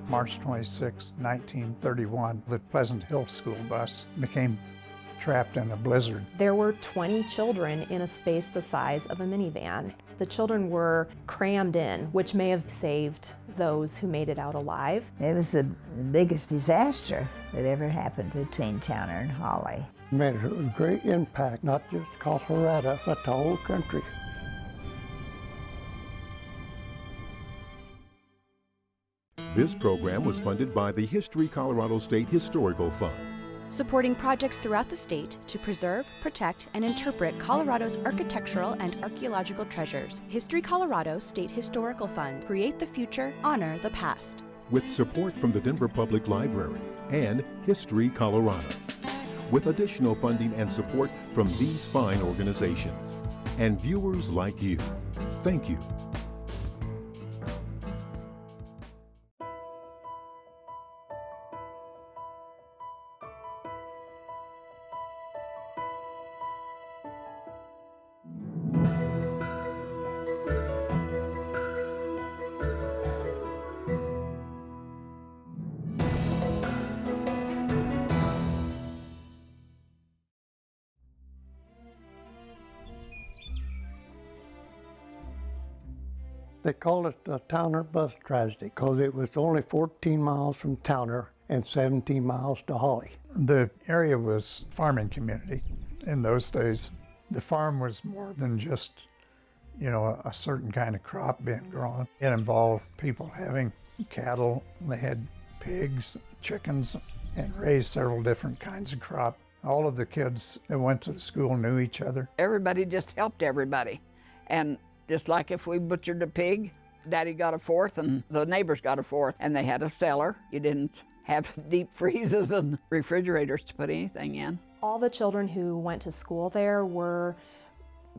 March 26, 1931, the Pleasant Hill school bus became trapped in a blizzard. There were 20 children in a space the size of a minivan. The children were crammed in, which may have saved those who made it out alive. It was the biggest disaster that ever happened between Towner and Holly. It made a great impact, not just Colorado, but the whole country. This program was funded by the History Colorado State Historical Fund, supporting projects throughout the state to preserve, protect, and interpret Colorado's architectural and archaeological treasures. History Colorado State Historical Fund. Create the future, honor the past. with support from the Denver Public Library and History Colorado, with additional funding and support from these fine organizations. And viewers like you, thank you. They called it the Towner bus tragedy because it was only 14 miles from Towner and 17 miles to Holly. The area was farming community in those days. The farm was more than just, a certain kind of crop being grown. It involved people having cattle, they had pigs, chickens, and raised several different kinds of crop. All of the kids that went to the school knew each other. Everybody just helped everybody. And just like if we butchered a pig, Daddy got a fourth and the neighbors got a fourth, and they had a cellar. You didn't have deep freezes and refrigerators to put anything in. All the children who went to school there were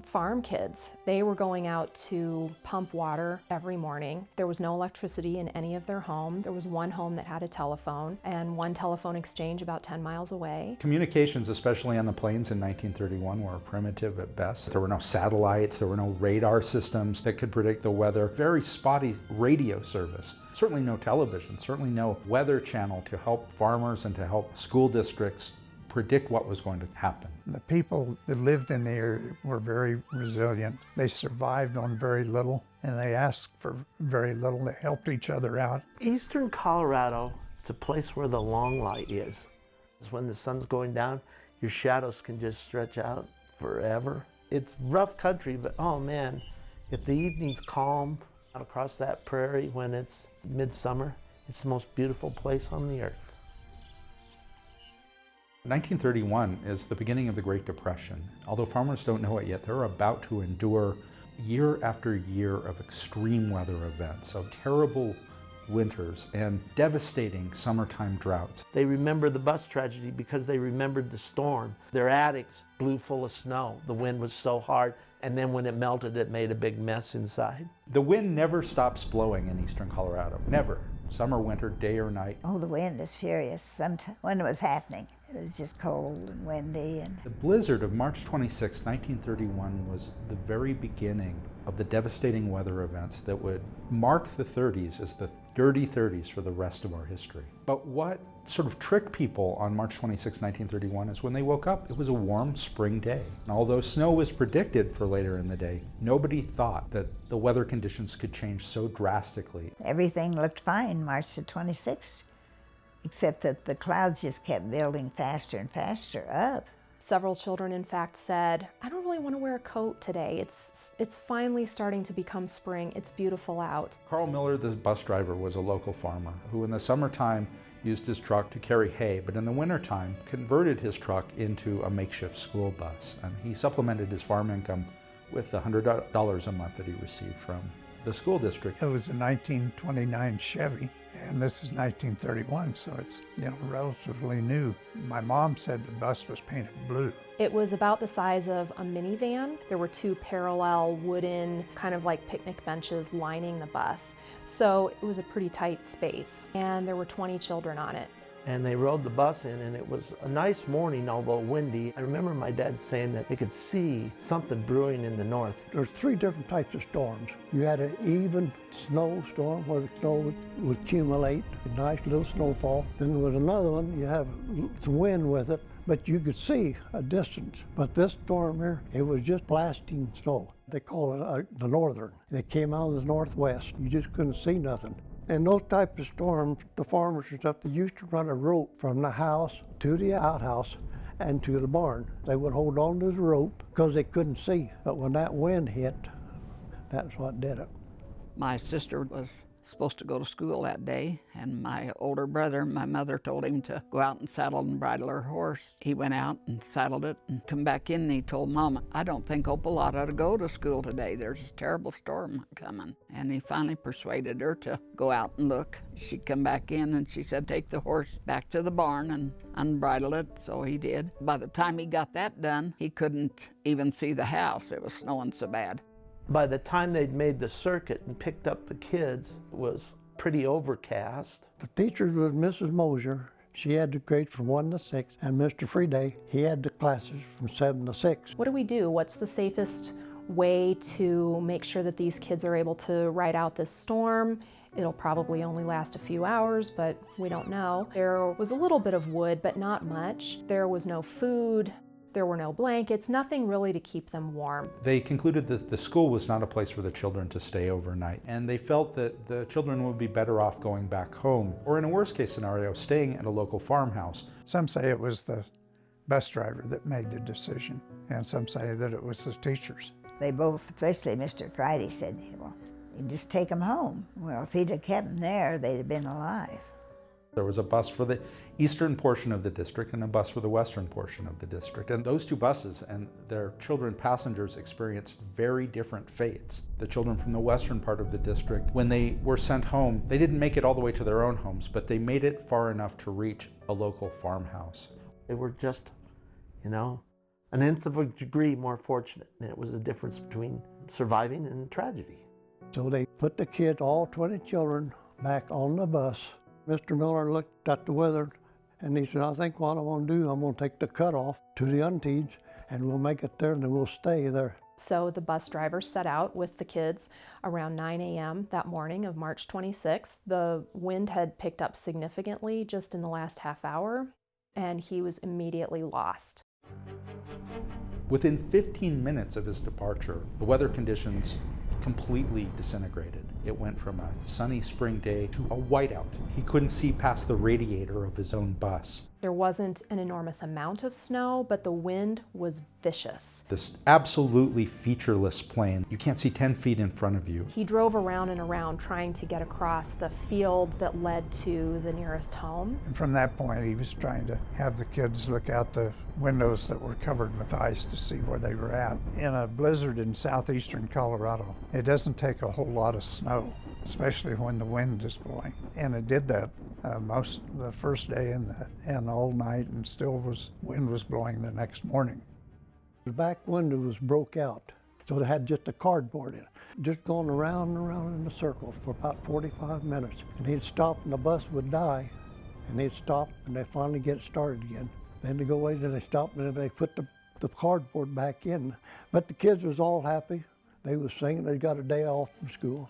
farm kids. They were going out to pump water every morning. There was no electricity in any of their home. There was one home that had a telephone and one telephone exchange about 10 miles away. Communications, especially on the plains in 1931, were primitive at best. There were no satellites, there were no radar systems that could predict the weather. Very spotty radio service. Certainly no television, certainly no weather channel to help farmers and to help school districts predict what was going to happen. The people that lived in the area were very resilient. They survived on very little, and they asked for very little. They helped each other out. Eastern Colorado, it's a place where the long light is. It's when the sun's going down, your shadows can just stretch out forever. It's rough country, but oh man, if the evening's calm out across that prairie when it's midsummer, it's the most beautiful place on the earth. 1931 is the beginning of the Great Depression. Although farmers don't know it yet, they're about to endure year after year of extreme weather events, of terrible winters and devastating summertime droughts. They remember the bus tragedy because they remembered the storm. Their attics blew full of snow. The wind was so hard, and then when it melted, it made a big mess inside. The wind never stops blowing in eastern Colorado, never. Summer, winter, day or night. Oh, the wind is furious when it was happening. It was just cold and windy. The blizzard of March 26, 1931 was the very beginning of the devastating weather events that would mark the 30s as the dirty 30s for the rest of our history. But what sort of tricked people on March 26, 1931 is when they woke up, it was a warm spring day. And although snow was predicted for later in the day, nobody thought that the weather conditions could change so drastically. Everything looked fine March the 26th, except that the clouds just kept building faster and faster up. Several children, in fact, said, I don't really want to wear a coat today. It's finally starting to become spring. It's beautiful out. Carl Miller, the bus driver, was a local farmer who in the summertime used his truck to carry hay, but in the wintertime converted his truck into a makeshift school bus. And he supplemented his farm income with the $100 a month that he received from the school district. It was a 1929 Chevy, and this is 1931, so it's relatively new. My mom said the bus was painted blue. It was about the size of a minivan. There were two parallel wooden kind of like picnic benches lining the bus. So it was a pretty tight space, and there were 20 children on it. And they rode the bus in, and it was a nice morning, although windy. I remember my dad saying that they could see something brewing in the north. There's 3 different types of storms. You had an even snowstorm where the snow would accumulate, a nice little snowfall. Then there was another one, you have some wind with it, but you could see a distance. But this storm here, it was just blasting snow. They call it the northern. And it came out of the northwest. You just couldn't see nothing. In those types of storms, the farmers and stuff, they used to run a rope from the house to the outhouse and to the barn. They would hold on to the rope because they couldn't see. But when that wind hit, that's what did it. My sister was supposed to go to school that day, and my older brother, my mother told him to go out and saddle and bridle her horse. He went out and saddled it and come back in, and he told Mama, I don't think Opal ought to go to school today. There's a terrible storm coming. And he finally persuaded her to go out and look. She come back in and she said, take the horse back to the barn and unbridle it. So he did. By the time he got that done, he couldn't even see the house. It was snowing so bad. By the time they'd made the circuit and picked up the kids, it was pretty overcast. The teacher was Mrs. Mosier. She had the grades from 1 to 6, and Mr. Freeday, he had the classes from 7 to 6. What do we do? What's the safest way to make sure that these kids are able to ride out this storm? It'll probably only last a few hours, but we don't know. There was a little bit of wood, but not much. There was no food. There were no blankets, nothing really to keep them warm. They concluded that the school was not a place for the children to stay overnight, and they felt that the children would be better off going back home, or in a worst case scenario, staying at a local farmhouse. Some say it was the bus driver that made the decision, and some say that it was the teachers. They both, especially Mr. Friday, said, well, you just take them home. Well, if he'd have kept them there, they'd have been alive. There was a bus for the eastern portion of the district and a bus for the western portion of the district. And those 2 buses and their children passengers experienced very different fates. The children from the western part of the district, when they were sent home, they didn't make it all the way to their own homes, but they made it far enough to reach a local farmhouse. They were just, an nth of a degree more fortunate. And it was the difference between surviving and tragedy. So they put the kids, all 20 children, back on the bus. Mr. Miller looked at the weather and he said, I think what I want to do, I'm going to take the cutoff to the Monteiths and we'll make it there and then we'll stay there. So the bus driver set out with the kids around 9 a.m. that morning of March 26th. The wind had picked up significantly just in the last half hour, and he was immediately lost. Within 15 minutes of his departure, the weather conditions completely disintegrated. It went from a sunny spring day to a whiteout. He couldn't see past the radiator of his own bus. There wasn't an enormous amount of snow, but the wind was vicious. This absolutely featureless plain. You can't see 10 feet in front of you. He drove around and around trying to get across the field that led to the nearest home. And from that point, he was trying to have the kids look out the windows that were covered with ice to see where they were at. In a blizzard in southeastern Colorado, it doesn't take a whole lot of snow, especially when the wind is blowing. And it did that most the first day and all night, and still wind was blowing the next morning. The back window was broke out, so they had just a cardboard in it, just going around and around in a circle for about 45 minutes. And he'd stop and the bus would die, and they'd stop and they'd finally get it started again. Then they go away, then they stop, and then they put the cardboard back in. But the kids was all happy. They was singing, they got a day off from school.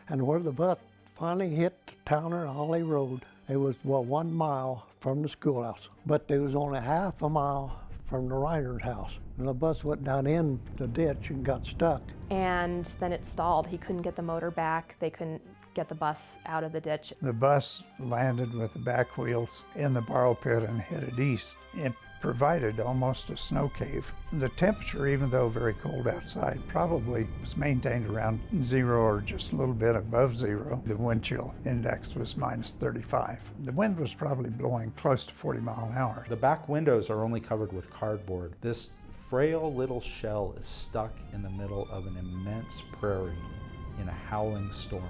And where the bus finally hit Towner Ollie Road, it was, 1 mile from the schoolhouse. But there was only half a mile from the Reiner's house. And the bus went down in the ditch and got stuck. And then it stalled. He couldn't get the motor back. They couldn't get the bus out of the ditch. The bus landed with the back wheels in the borrow pit and headed east. It provided almost a snow cave. The temperature, even though very cold outside, probably was maintained around 0 or just a little bit above 0. The wind chill index was minus 35. The wind was probably blowing close to 40 miles an hour. The back windows are only covered with cardboard. This frail little shell is stuck in the middle of an immense prairie in a howling storm.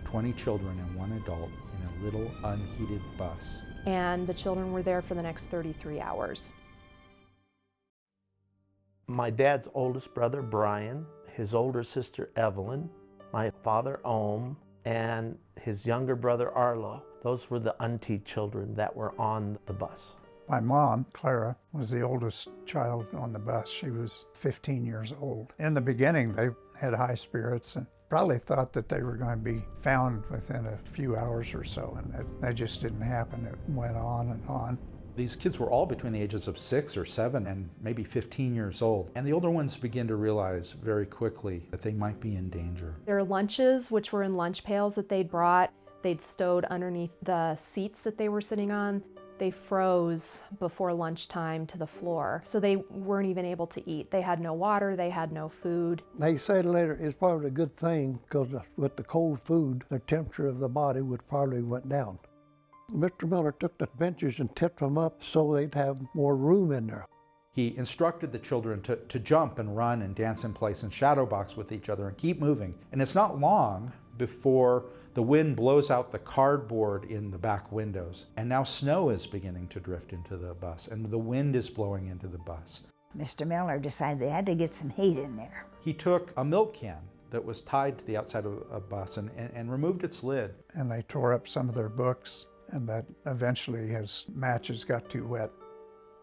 20 children and 1 adult in a little unheated bus. And the children were there for the next 33 hours. My dad's oldest brother, Brian, his older sister, Evelyn, my father, Ohm, and his younger brother Arlo. Those were the Monteith children that were on the bus. My mom, Clara, was the oldest child on the bus. She was 15 years old. In the beginning, they had high spirits and probably thought that they were going to be found within a few hours or so, and that just didn't happen. It went on and on. These kids were all between the ages of 6 or 7 and maybe 15 years old. And the older ones began to realize very quickly that they might be in danger. Their lunches, which were in lunch pails that they'd brought, they'd stowed underneath the seats that they were sitting on. They froze before lunchtime to the floor, so they weren't even able to eat. They had no water, they had no food. They said later it's probably a good thing because with the cold food, the temperature of the body would probably went down. Mr. Miller took the benches and tipped them up so they'd have more room in there. He instructed the children to jump and run and dance in place and shadow box with each other and keep moving. And it's not long before the wind blows out the cardboard in the back windows. And now snow is beginning to drift into the bus and the wind is blowing into the bus. Mr. Miller decided they had to get some heat in there. He took a milk can that was tied to the outside of a bus and removed its lid. And they tore up some of their books, and that eventually his matches got too wet.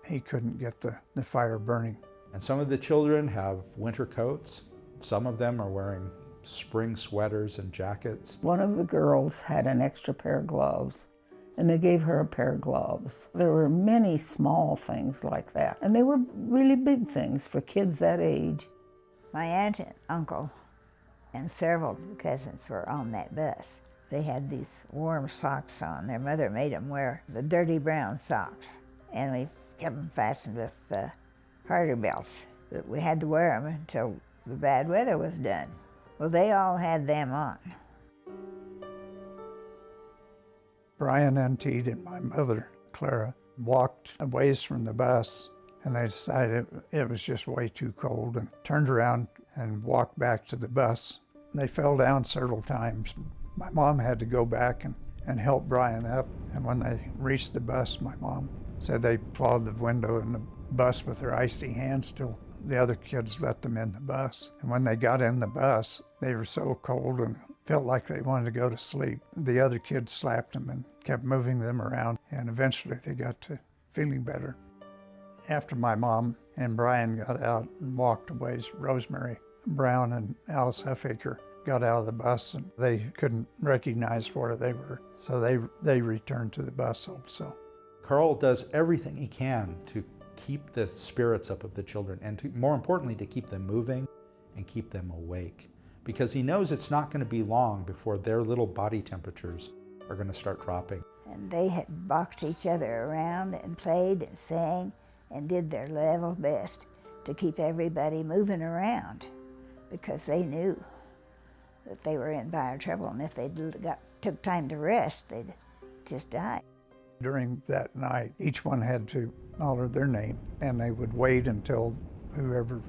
He couldn't get the fire burning. And some of the children have winter coats. Some of them are wearing spring sweaters and jackets. One of the girls had an extra pair of gloves, and they gave her a pair of gloves. There were many small things like that, and they were really big things for kids that age. My aunt and uncle and several cousins were on that bus. They had these warm socks on. Their mother made them wear the dirty brown socks, and we kept them fastened with garter belts. But we had to wear them until the bad weather was done. Well, they all had them on. Brian Monteith and my mother, Clara, walked a ways from the bus, and they decided it was just way too cold and turned around and walked back to the bus. They fell down several times. My mom had to go back and help Brian up, and when they reached the bus, my mom said they clawed the window in the bus with their icy hands till the other kids let them in the bus. And when they got in the bus, they were so cold and felt like they wanted to go to sleep. The other kids slapped them and kept moving them around, and eventually they got to feeling better. After my mom and Brian got out and walked a ways, Rosemary Brown and Alice Huffaker got out of the bus, and they couldn't recognize where they were, so they returned to the bus also. Carl does everything he can to keep the spirits up of the children and more importantly, to keep them moving and keep them awake, because he knows it's not going to be long before their little body temperatures are going to start dropping. And they had boxed each other around and played and sang and did their level best to keep everybody moving around, because they knew that they were in dire trouble, and if they took time to rest, they'd just die. During that night, each one had to holler their name, and they would wait until whoever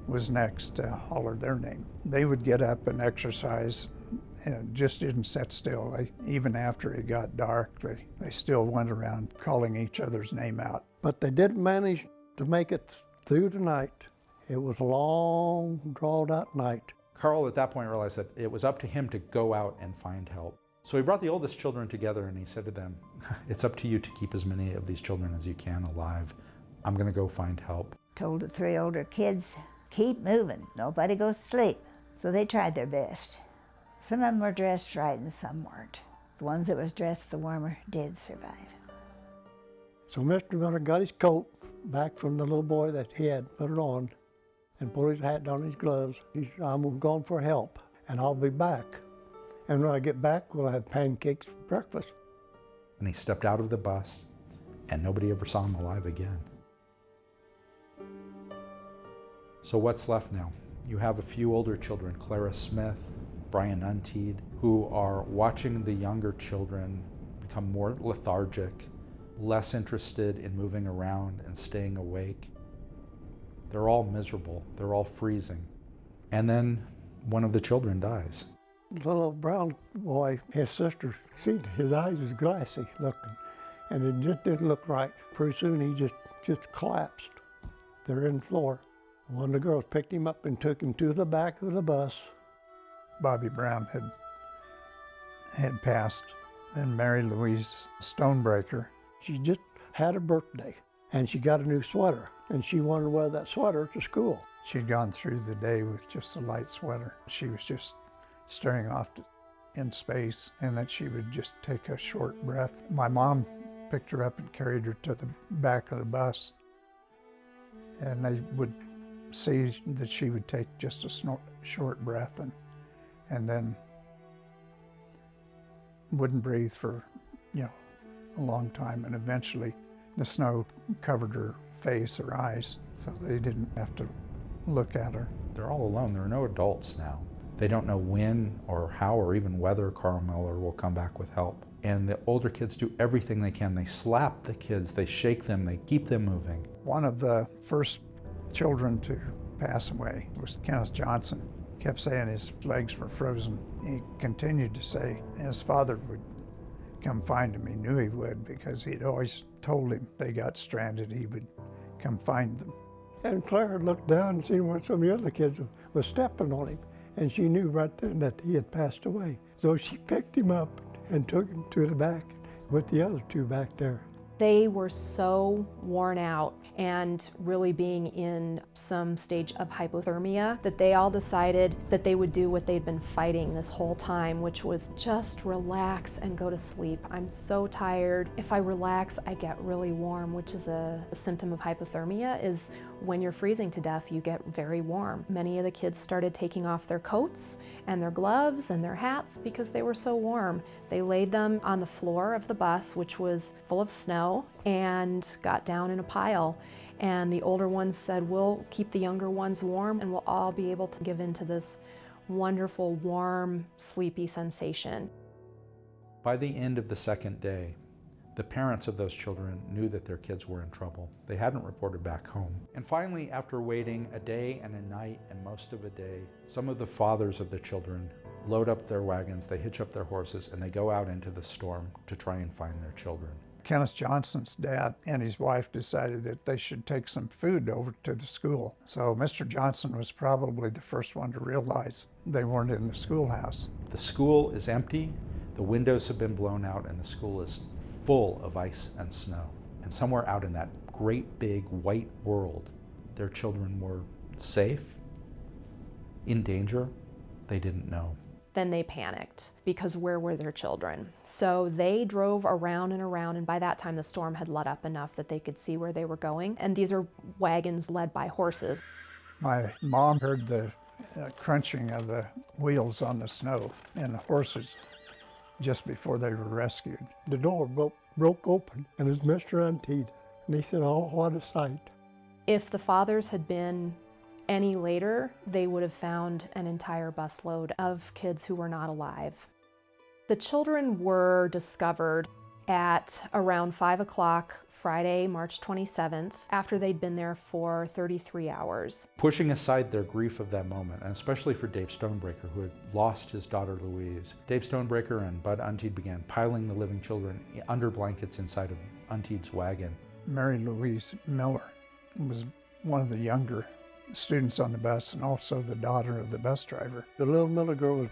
was next to holler their name. They would get up and exercise and just didn't sit still. Even after it got dark, they still went around calling each other's name out. But they did manage to make it through the night. It was a long, drawn-out night. Carl at that point realized that it was up to him to go out and find help. So he brought the oldest children together and he said to them, it's up to you to keep as many of these children as you can alive. I'm going to go find help. Told the 3 older kids, keep moving, nobody goes to sleep. So they tried their best. Some of them were dressed right and some weren't. The ones that was dressed the warmer did survive. So Mr. Miller got his coat back from the little boy that he had put it on and put his hat on, his gloves. He said, I'm going for help and I'll be back. And when I get back, we'll have pancakes for breakfast. And he stepped out of the bus and nobody ever saw him alive again. So what's left now? You have a few older children, Clara Smith, Brian Monteith, who are watching the younger children become more lethargic, less interested in moving around and staying awake. They're all miserable, they're all freezing. And then one of the children dies. The little brown boy, his sister, see, his eyes was glassy looking, and it just didn't look right. Pretty soon he just collapsed. They're in the floor. One of the girls picked him up and took him to the back of the bus. Bobby Brown had had passed. Then Mary Louise Stonebreaker. She just had a birthday, and she got a new sweater, and she wanted to wear that sweater to school. She'd gone through the day with just a light sweater. She was just staring off in space, and that she would just take a short breath. My mom picked her up and carried her to the back of the bus, and they would see that she would take just a short breath and then wouldn't breathe for, a long time, and eventually the snow covered her face or eyes, so they didn't have to look at her. They're all alone. There are no adults now. They don't know when or how or even whether Carl Miller will come back with help. And the older kids do everything they can. They slap the kids, they shake them, they keep them moving. One of the first children to pass away was Kenneth Johnson. Kept saying his legs were frozen. He continued to say his father would come find him. He knew he would, because he'd always told him they got stranded, he would come find them. And Claire looked down and seen where some of the other kids was stepping on him, and she knew right then that he had passed away. So she picked him up and took him to the back with the other two back there. They were so worn out and really being in some stage of hypothermia that they all decided that they would do what they'd been fighting this whole time, which was just relax and go to sleep. I'm so tired. If I relax, I get really warm, which is a symptom of hypothermia, is when you're freezing to death, you get very warm. Many of the kids started taking off their coats and their gloves and their hats because they were so warm. They laid them on the floor of the bus, which was full of snow, and got down in a pile. And the older ones said, we'll keep the younger ones warm and we'll all be able to give into this wonderful, warm, sleepy sensation. By the end of the second day, the parents of those children knew that their kids were in trouble. They hadn't reported back home. And finally, after waiting a day and a night and most of a day, some of the fathers of the children load up their wagons, they hitch up their horses, and they go out into the storm to try and find their children. Kenneth Johnson's dad and his wife decided that they should take some food over to the school. So Mr. Johnson was probably the first one to realize they weren't in the schoolhouse. The school is empty, the windows have been blown out, and the school is full of ice and snow. And somewhere out in that great big white world, their children were safe, in danger, they didn't know. Then they panicked, because where were their children? So they drove around and around, and by that time the storm had let up enough that they could see where they were going. And these are wagons led by horses. My mom heard the crunching of the wheels on the snow and the horses just before they were rescued. The door broke open, and it was Mr. Monteith, and he said, oh, what a sight. If the fathers had been any later, they would have found an entire busload of kids who were not alive. The children were discovered at around 5 o'clock Friday, March 27th, after they'd been there for 33 hours. Pushing aside their grief of that moment, and especially for Dave Stonebreaker, who had lost his daughter Louise, Dave Stonebreaker and Bud Monteith began piling the living children under blankets inside of Monteith's wagon. Mary Louise Miller was one of the younger students on the bus, and also the daughter of the bus driver. The little Miller girl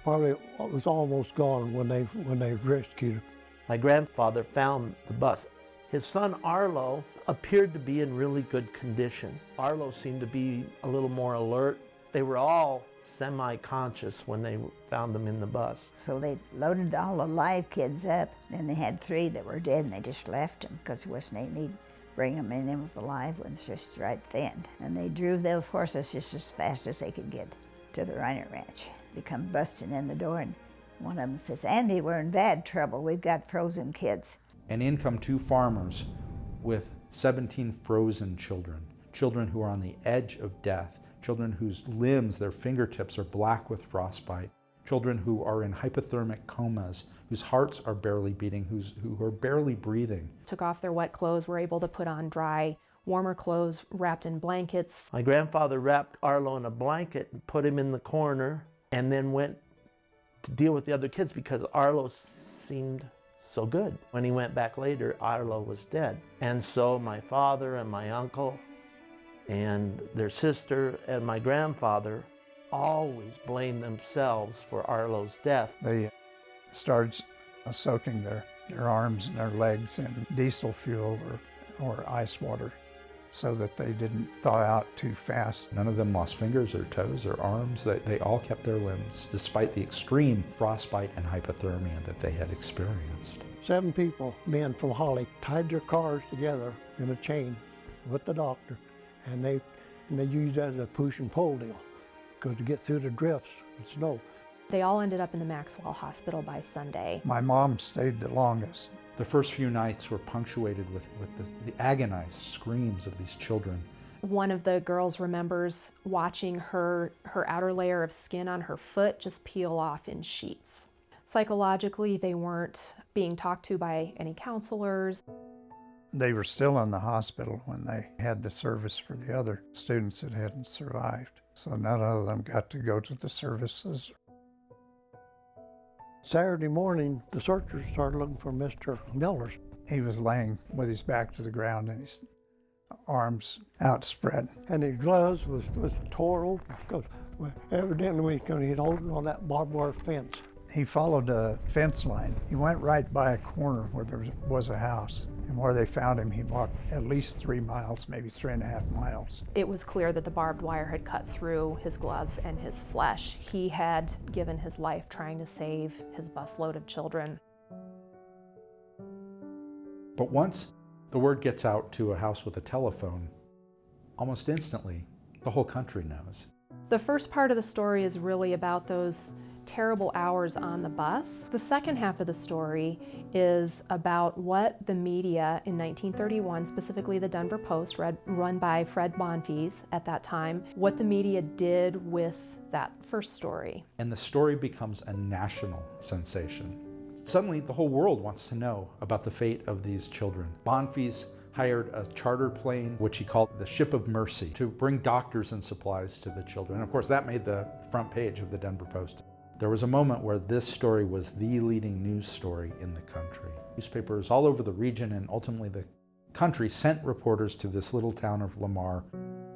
was almost gone when they rescued her. My grandfather found the bus. His son Arlo appeared to be in really good condition. Arlo seemed to be a little more alert. They were all semi-conscious when they found them in the bus. So they loaded all the live kids up, and they had 3 that were dead, and they just left them because there wasn't any need. Bring them in with the live ones just right then. And they drove those horses just as fast as they could get to the Reiner Ranch. They come busting in the door, and one of them says, Andy, we're in bad trouble. We've got frozen kids. And in come 2 farmers with 17 frozen children, children who are on the edge of death, children whose limbs, their fingertips are black with frostbite, children who are in hypothermic comas, whose hearts are barely beating, who are barely breathing. Took off their wet clothes, were able to put on dry, warmer clothes wrapped in blankets. My grandfather wrapped Arlo in a blanket and put him in the corner, and then went to deal with the other kids because Arlo seemed so good. When he went back later, Arlo was dead. And so my father and my uncle and their sister and my grandfather always blamed themselves for Arlo's death. They started soaking their arms and their legs in diesel fuel or ice water so that they didn't thaw out too fast. None of them lost fingers or toes or arms. They all kept their limbs despite the extreme frostbite and hypothermia that they had experienced. 7 people, men from Holly, tied their cars together in a chain with the doctor, and they used that as a push and pull deal, because to get through the drifts and snow. They all ended up in the Maxwell Hospital by Sunday. My mom stayed the longest. The first few nights were punctuated with the agonized screams of these children. One of the girls remembers watching her outer layer of skin on her foot just peel off in sheets. Psychologically, they weren't being talked to by any counselors. They were still in the hospital when they had the service for the other students that hadn't survived. So none of them got to go to the services. Saturday morning, the searchers started looking for Mr. Millers. He was laying with his back to the ground and his arms outspread. And his gloves was tore open, because evidently he'd holding on that barbed wire fence. He followed a fence line. He went right by a corner where there was a house. And where they found him, he walked at least 3 miles, maybe 3.5 miles. It was clear that the barbed wire had cut through his gloves and his flesh. He had given his life trying to save his busload of children. But once the word gets out to a house with a telephone, almost instantly, the whole country knows. The first part of the story is really about those terrible hours on the bus. The second half of the story is about what the media in 1931, specifically the Denver Post, run by Fred Monteith at that time, what the media did with that first story. And the story becomes a national sensation. Suddenly, the whole world wants to know about the fate of these children. Monteith hired a charter plane, which he called the Ship of Mercy, to bring doctors and supplies to the children. And of course, that made the front page of the Denver Post. There was a moment where this story was the leading news story in the country. Newspapers all over the region and ultimately the country sent reporters to this little town of Lamar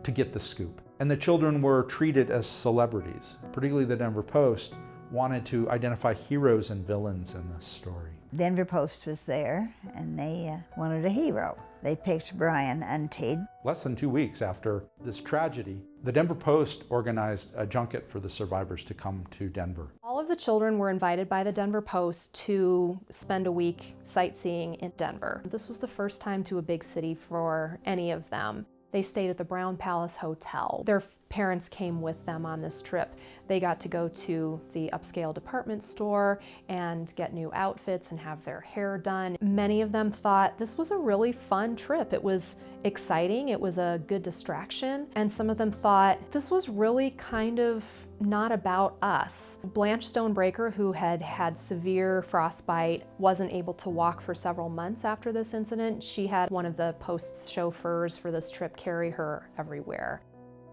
to get the scoop. And the children were treated as celebrities. Particularly the Denver Post wanted to identify heroes and villains in this story. Denver Post was there, and they wanted a hero. They picked Brian Monteith. Less than 2 weeks after this tragedy, the Denver Post organized a junket for the survivors to come to Denver. All of the children were invited by the Denver Post to spend a week sightseeing in Denver. This was the first time to a big city for any of them. They stayed at the Brown Palace Hotel. Their parents came with them on this trip. They got to go to the upscale department store and get new outfits and have their hair done. Many of them thought this was a really fun trip. It was exciting, it was a good distraction, and some of them thought this was really kind of not about us. Blanche Stonebreaker, who had had severe frostbite, wasn't able to walk for several months after this incident. She had one of the Post's chauffeurs for this trip carry her everywhere.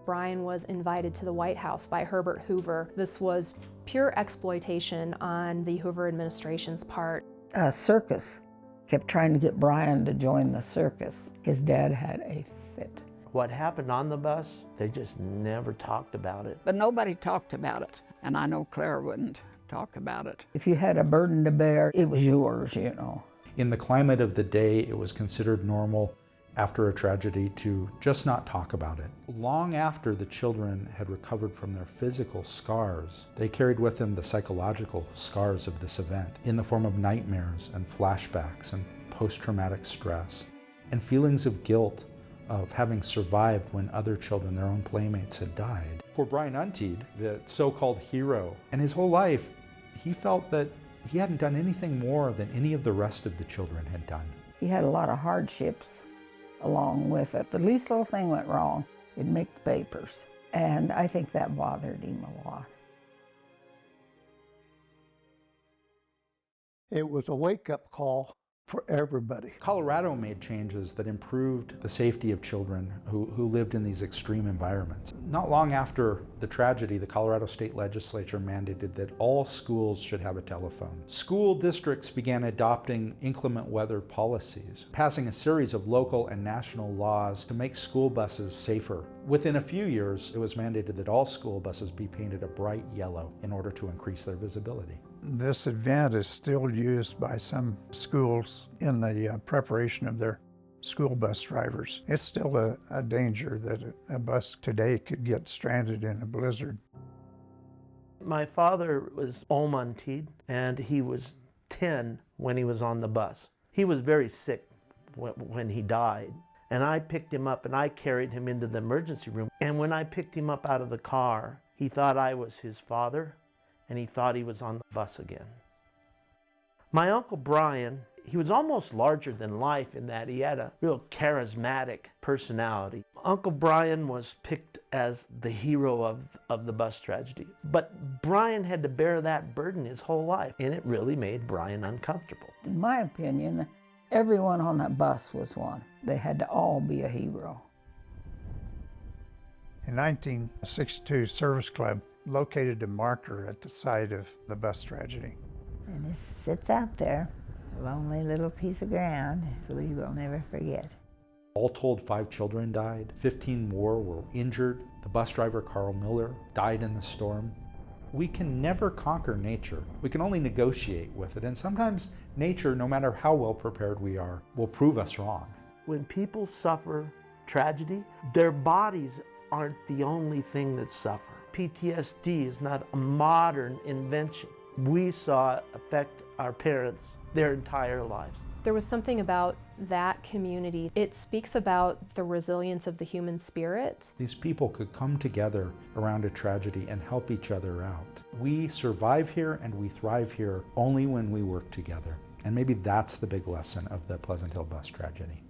Brian was invited to the White House by Herbert Hoover. This was pure exploitation on the Hoover administration's part. A circus kept trying to get Brian to join the circus. His dad had a fit. What happened on the bus, they just never talked about it. But nobody talked about it, and I know Claire wouldn't talk about it. If you had a burden to bear, it was yours, you know. In the climate of the day, it was considered normal after a tragedy to just not talk about it. Long after the children had recovered from their physical scars, they carried with them the psychological scars of this event in the form of nightmares and flashbacks and post-traumatic stress and feelings of guilt of having survived when other children, their own playmates, had died. For Brian Monteith, the so-called hero, and his whole life, he felt that he hadn't done anything more than any of the rest of the children had done. He had a lot of hardships along with it. The least little thing went wrong, it'd make the papers. And I think that bothered him a lot. It was a wake-up call for everybody. Colorado made changes that improved the safety of children who lived in these extreme environments. Not long after the tragedy, the Colorado State Legislature mandated that all schools should have a telephone. School districts began adopting inclement weather policies, passing a series of local and national laws to make school buses safer. Within a few years, it was mandated that all school buses be painted a bright yellow in order to increase their visibility. This event is still used by some schools in the preparation of their school bus drivers. It's still a danger that a bus today could get stranded in a blizzard. My father was Monteith, and he was 10 when he was on the bus. He was very sick when he died, and I picked him up and I carried him into the emergency room. And when I picked him up out of the car, he thought I was his father, and he thought he was on the bus again. My Uncle Brian, he was almost larger than life in that he had a real charismatic personality. Uncle Brian was picked as the hero of the bus tragedy. But Brian had to bear that burden his whole life, and it really made Brian uncomfortable. In my opinion, everyone on that bus was one. They had to all be a hero. In 1962, Service Club located a marker at the site of the bus tragedy. And it sits out there, a lonely little piece of ground, so we will never forget. All told, 5 children died, 15 more were injured. The bus driver, Carl Miller, died in the storm. We can never conquer nature. We can only negotiate with it, and sometimes nature, no matter how well prepared we are, will prove us wrong. When people suffer tragedy, their bodies aren't the only thing that suffer. PTSD is not a modern invention. We saw it affect our parents their entire lives. There was something about that community. It speaks about the resilience of the human spirit. These people could come together around a tragedy and help each other out. We survive here and we thrive here only when we work together. And maybe that's the big lesson of the Pleasant Hill bus tragedy.